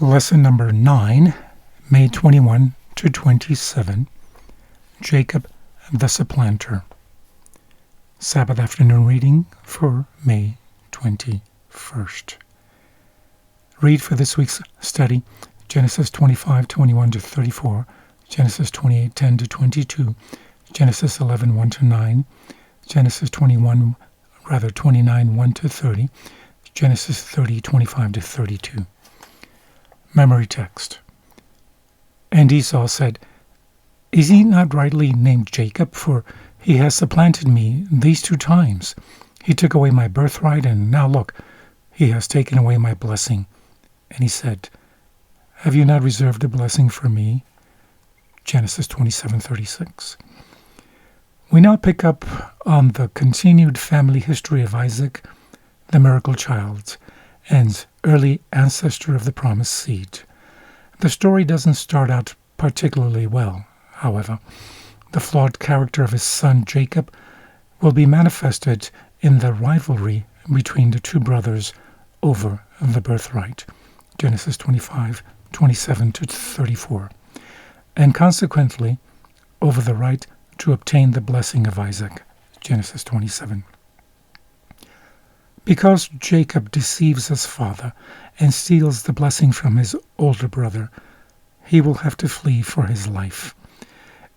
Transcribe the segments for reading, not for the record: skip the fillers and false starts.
Lesson number 9, May 21 to 27, Jacob the Supplanter. Sabbath afternoon reading for May 21st. Read for this week's study Genesis 25:21 to 34, Genesis 28:10 to 22, Genesis 11:1 to 9, Genesis 29 1 to 30, Genesis 30:25 to 32. Memory text. And Esau said, "Is he not rightly named Jacob? For he has supplanted me these 2 times. He took away my birthright, and now look, he has taken away my blessing." And he said, "Have you not reserved a blessing for me?" Genesis 27:36. We now pick up on the continued family history of Isaac, the miracle child, and early ancestor of the promised seed. The story doesn't start out particularly well, however. The flawed character of his son Jacob will be manifested in the rivalry between the 2 brothers over the birthright, Genesis 25:27 to 34, and consequently over the right to obtain the blessing of Isaac, Genesis 27. Because Jacob deceives his father and steals the blessing from his older brother, he will have to flee for his life.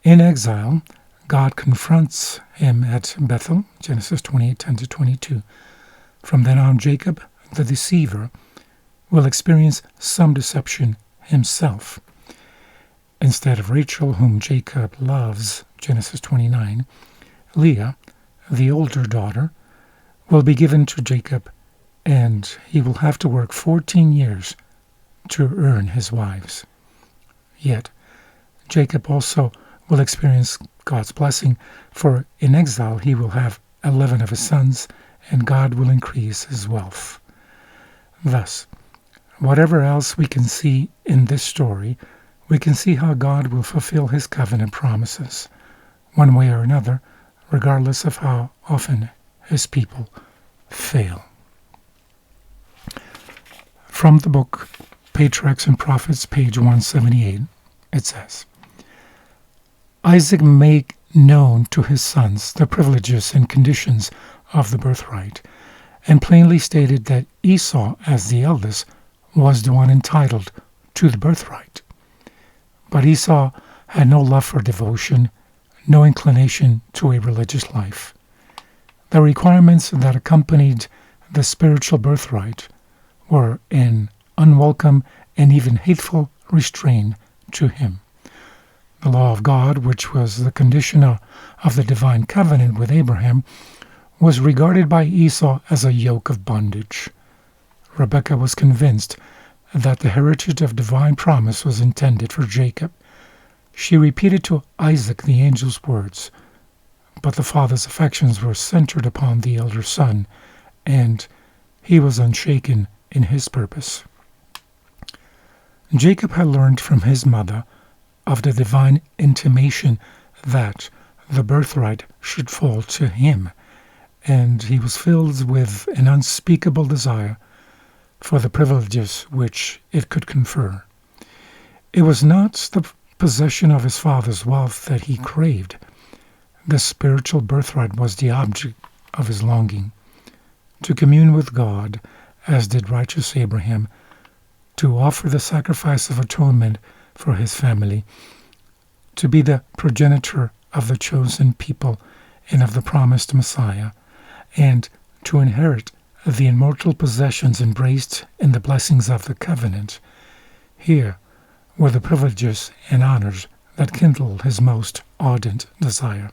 In exile, God confronts him at Bethel, Genesis 28:10 to 22. From then on, Jacob, the deceiver, will experience some deception himself. Instead of Rachel, whom Jacob loves, Genesis 29, Leah, the older daughter, will be given to Jacob, and he will have to work 14 years to earn his wives. Yet, Jacob also will experience God's blessing, for in exile he will have 11 of his sons, and God will increase his wealth. Thus, whatever else we can see in this story, we can see how God will fulfill his covenant promises, one way or another, regardless of how often his people fail. From the book Patriarchs and Prophets, page 178, it says, Isaac made known to his sons the privileges and conditions of the birthright, and plainly stated that Esau, as the eldest, was the one entitled to the birthright. But Esau had no love for devotion, no inclination to a religious life. The requirements that accompanied the spiritual birthright were an unwelcome and even hateful restraint to him. The law of God, which was the condition of the divine covenant with Abraham, was regarded by Esau as a yoke of bondage. Rebekah was convinced that the heritage of divine promise was intended for Jacob. She repeated to Isaac the angel's words, but the father's affections were centered upon the elder son, and he was unshaken in his purpose. Jacob had learned from his mother of the divine intimation that the birthright should fall to him, and he was filled with an unspeakable desire for the privileges which it could confer. It was not the possession of his father's wealth that he craved. The spiritual birthright was the object of his longing, to commune with God, as did righteous Abraham, to offer the sacrifice of atonement for his family, to be the progenitor of the chosen people and of the promised Messiah, and to inherit the immortal possessions embraced in the blessings of the covenant. Here were the privileges and honors that kindled his most ardent desire.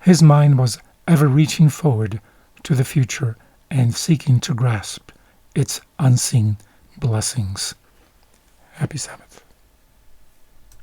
His mind was ever reaching forward to the future and seeking to grasp its unseen blessings. Happy Sabbath.